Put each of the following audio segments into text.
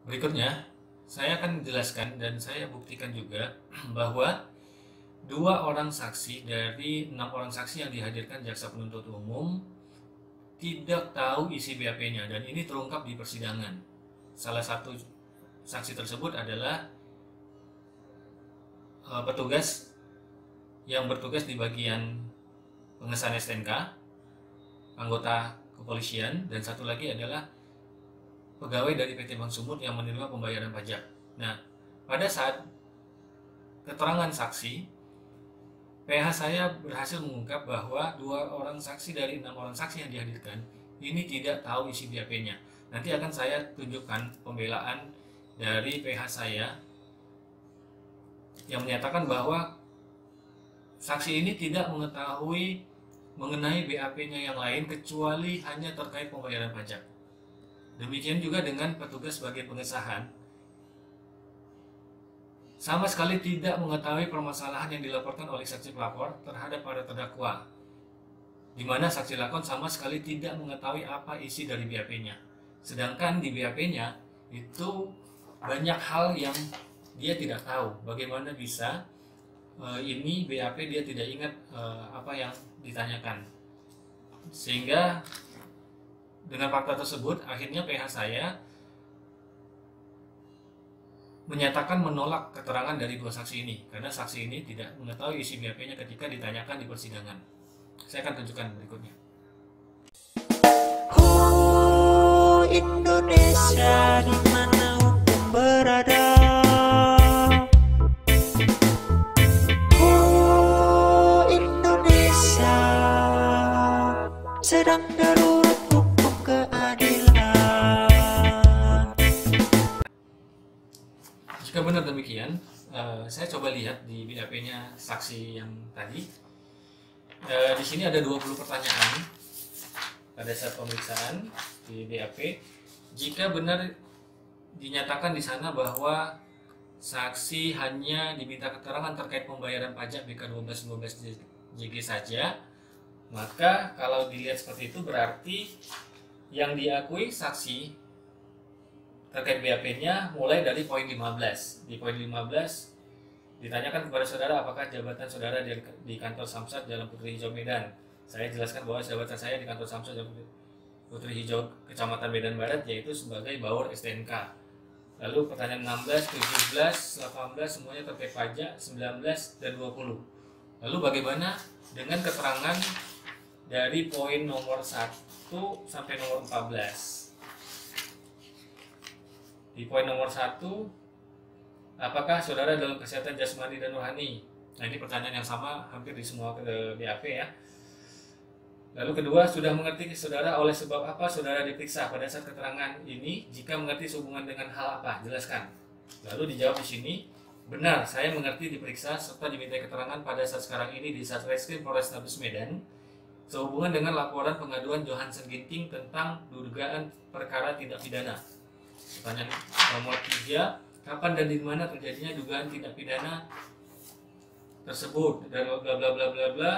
Berikutnya, saya akan menjelaskan dan saya buktikan juga bahwa 2 orang saksi dari 6 orang saksi yang dihadirkan jaksa penuntut umum tidak tahu isi BAP-nya, dan ini terungkap di persidangan. Salah satu saksi tersebut adalah petugas yang bertugas di bagian pengesahan STNK, anggota kepolisian, dan satu lagi adalah pegawai dari PT Bank Sumut yang menerima pembayaran pajak. Nah, pada saat keterangan saksi, PH saya berhasil mengungkap bahwa 2 orang saksi dari 6 orang saksi yang dihadirkan ini tidak tahu isi BAP-nya. Nanti akan saya tunjukkan pembelaan dari PH saya yang menyatakan bahwa saksi ini tidak mengetahui mengenai BAP-nya yang lain kecuali hanya terkait pembayaran pajak. Demikian juga dengan petugas bagian pengesahan, sama sekali tidak mengetahui permasalahan yang dilaporkan oleh saksi pelapor terhadap para terdakwa, di mana saksi lakon sama sekali tidak mengetahui apa isi dari BAP-nya. Sedangkan di BAP-nya itu banyak hal yang dia tidak tahu. Bagaimana bisa ini BAP dia tidak ingat apa yang ditanyakan. Sehingga dengan fakta tersebut akhirnya PH saya menyatakan menolak keterangan dari 2 saksi ini karena saksi ini tidak mengetahui isi BAP-nya ketika ditanyakan di persidangan. Saya akan tunjukkan berikutnya. Indonesia di mana hukum berada. Indonesia sedang darurat hukum keadilan. Jika benar demikian, saya coba lihat di BAP-nya saksi yang tadi. Di sini ada 20 pertanyaan pada saat pemeriksaan di BAP. Jika benar dinyatakan di sana bahwa saksi hanya diminta keterangan terkait pembayaran pajak BK 1212 JG saja, maka kalau dilihat seperti itu berarti yang diakui saksi terkait BAP-nya mulai dari poin 15. Di poin 15 ditanyakan kepada saudara apakah jabatan saudara di kantor Samsat Jalan Putri Hijau Medan. Saya jelaskan bahwa jabatan saya di kantor Samsat Jalan Putri Hijau Kecamatan Medan Barat yaitu sebagai bawor STNK. Lalu pertanyaan 16, 17, 18 semuanya terkait pajak, 19 dan 20. Lalu bagaimana dengan keterangan dari poin nomor 1 sampai nomor 14? Di poin nomor 1, apakah saudara dalam kesehatan jasmani dan rohani? Nah, ini pertanyaan yang sama hampir di semua BAP ya. Lalu kedua, sudah mengerti saudara oleh sebab apa saudara diperiksa pada saat keterangan ini? Jika mengerti sehubungan dengan hal apa? Jelaskan. Lalu dijawab di sini, benar, saya mengerti diperiksa serta diminta keterangan pada saat sekarang ini di Satreskrim Polrestabes Medan sehubungan dengan laporan pengaduan Johansen Ginting tentang dugaan perkara tindak pidana. Pertanyaan nomor 3, kapan dan di mana terjadinya dugaan tindak pidana tersebut? Dan bla bla bla bla bla.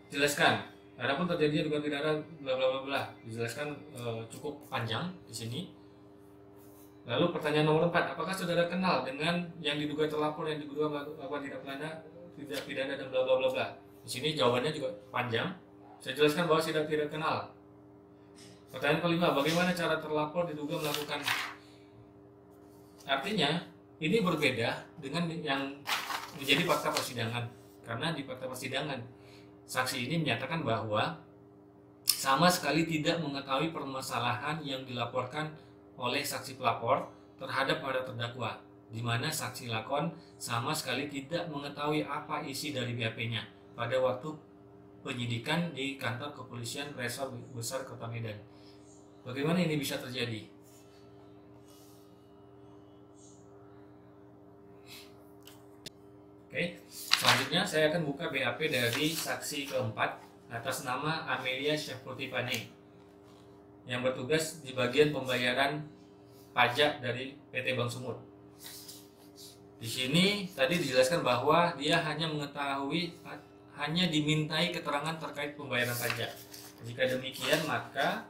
Jelaskan. Adapun terjadinya dugaan pidana bla bla bla bla. Dijelaskan cukup panjang di sini. Lalu pertanyaan nomor 4, apakah saudara kenal dengan yang diduga terlapor yang diduga melakukan tindak pidana dan bla bla bla bla. Di sini jawabannya juga panjang. Saya jelaskan bahwa tidak kenal. Pertanyaan kelima, bagaimana cara terlapor diduga melakukan? Artinya ini berbeda dengan yang menjadi fakta persidangan. Karena di fakta persidangan saksi ini menyatakan bahwa sama sekali tidak mengetahui permasalahan yang dilaporkan oleh saksi pelapor terhadap para terdakwa, di mana saksi lakon sama sekali tidak mengetahui apa isi dari BAP-nya pada waktu penyidikan di kantor kepolisian Resor Besar Kota Medan. Bagaimana ini bisa terjadi? Oke, selanjutnya saya akan buka BAP dari saksi keempat atas nama Amelia Syafruti Pane yang bertugas di bagian pembayaran pajak dari PT Bank Sumut. Di sini tadi dijelaskan bahwa dia hanya dimintai keterangan terkait pembayaran pajak. Jika demikian, maka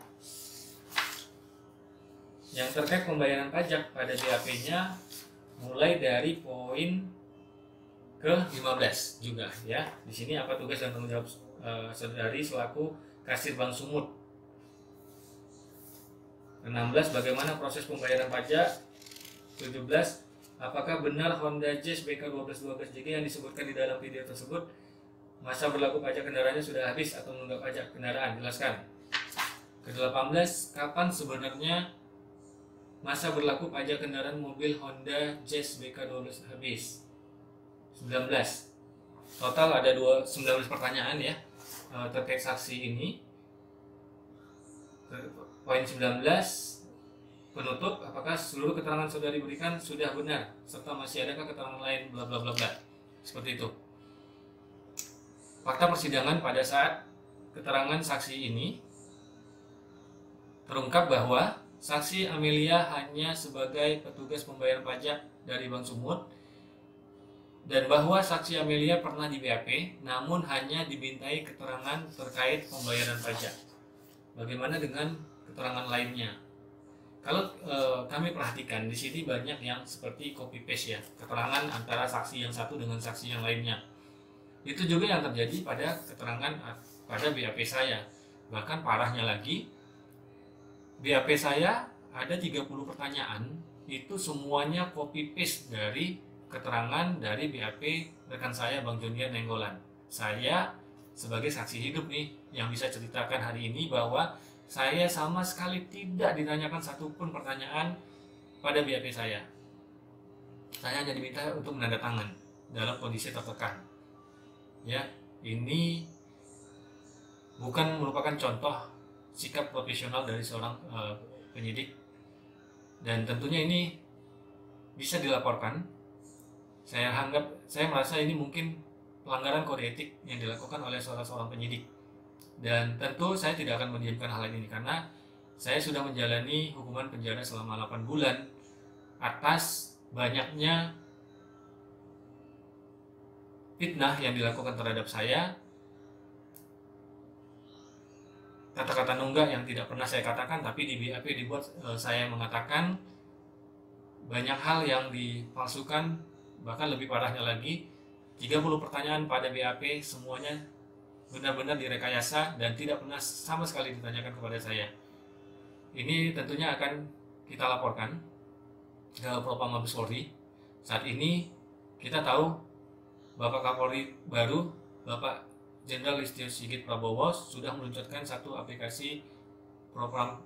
yang terkait pembayaran pajak pada BAP-nya mulai dari poin ke-15 juga ya. Di sini apa tugas dan tanggung jawab saudari selaku kasir Bank Sumut. 16, bagaimana proses pembayaran pajak. 17, apakah benar Honda Jazz BK1212JG yang disebutkan di dalam video tersebut masa berlaku pajak kendaraannya sudah habis atau menunggak pajak kendaraan? Jelaskan. Ke-18, kapan sebenarnya masa berlaku pajak kendaraan mobil Honda Jazz BK12 habis? 19, total ada 19 pertanyaan ya terkait saksi ini. Poin 19, penutup, apakah seluruh keterangan saudari berikan sudah benar serta masih adakah keterangan lain bla bla bla bla. Seperti itu. Fakta persidangan pada saat keterangan saksi ini terungkap bahwa saksi Amelia hanya sebagai petugas pembayaran pajak dari Bank Sumut dan bahwa saksi Amelia pernah di BAP namun hanya dimintai keterangan terkait pembayaran pajak. Bagaimana dengan keterangan lainnya? Kalau kami perhatikan di sini banyak yang seperti copy paste ya, keterangan antara saksi yang satu dengan saksi yang lainnya. Itu juga yang terjadi pada keterangan pada BAP saya. Bahkan parahnya lagi, BAP saya ada 30 pertanyaan, itu semuanya copy paste dari keterangan dari BAP rekan saya Bang Junior Nenggolan. Saya sebagai saksi hidup nih yang bisa ceritakan hari ini bahwa saya sama sekali tidak ditanyakan satupun pertanyaan pada BAP saya. Saya hanya diminta untuk menandatangan dalam kondisi tertekan. Ya, ini bukan merupakan contoh sikap profesional dari seorang penyidik, dan tentunya ini bisa dilaporkan. Saya merasa ini mungkin pelanggaran kode etik yang dilakukan oleh seorang penyidik, dan tentu saya tidak akan mendiamkan hal ini karena saya sudah menjalani hukuman penjara selama 8 bulan atas banyaknya fitnah yang dilakukan terhadap saya, kata-kata nunggak yang tidak pernah saya katakan tapi di BAP dibuat saya mengatakan, banyak hal yang dipalsukan. Bahkan lebih parahnya lagi, 30 pertanyaan pada BAP semuanya benar-benar direkayasa dan tidak pernah sama sekali ditanyakan kepada saya. Ini tentunya akan kita laporkan ke Propam Mabes Polri. Saat ini kita tahu Bapak Kapolri baru, Bapak Jenderal Listio Sigit Prabowo sudah meluncurkan satu aplikasi Propam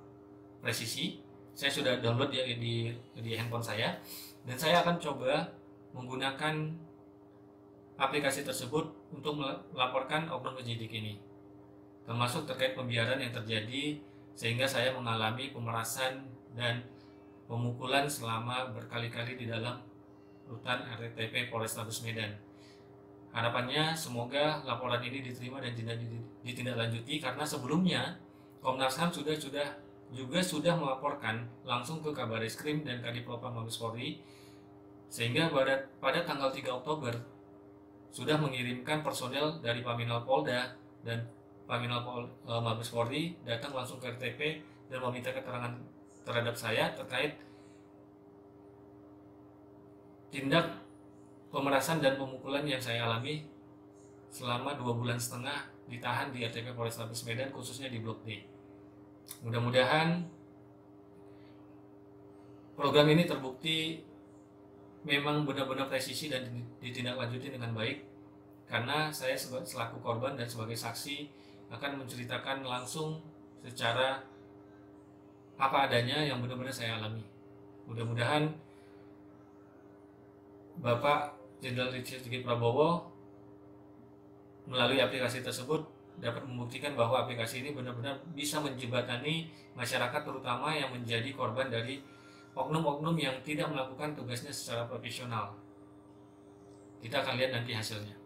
Presisi. Saya sudah download di handphone saya, dan saya akan coba menggunakan aplikasi tersebut untuk melaporkan oknum penyidik ini, termasuk terkait pembiaran yang terjadi sehingga saya mengalami pemerasan dan pemukulan selama berkali-kali di dalam rutan RTP Polrestabes Medan. Harapannya semoga laporan ini diterima dan ditindaklanjuti, karena sebelumnya Komnas HAM sudah melaporkan langsung ke Kabareskrim dan Kadipropam Mabes Polri, sehingga pada tanggal 3 Oktober sudah mengirimkan personel dari Paminal Polda dan Paminal Mabes Polri datang langsung ke RTP dan meminta keterangan terhadap saya terkait tindak pemerasan dan pemukulan yang saya alami selama 2,5 bulan ditahan di RTP Polrestabes Medan, khususnya di Blok D. Mudah-mudahan program ini terbukti memang benar-benar presisi dan ditindaklanjuti dengan baik, karena saya selaku korban dan sebagai saksi akan menceritakan langsung secara apa adanya yang benar-benar saya alami. Mudah-mudahan Bapak Jenderal Listio Sigit Prabowo melalui aplikasi tersebut dapat membuktikan bahwa aplikasi ini benar-benar bisa menjembatani masyarakat, terutama yang menjadi korban dari oknum-oknum yang tidak melakukan tugasnya secara profesional. Kita akan lihat nanti hasilnya.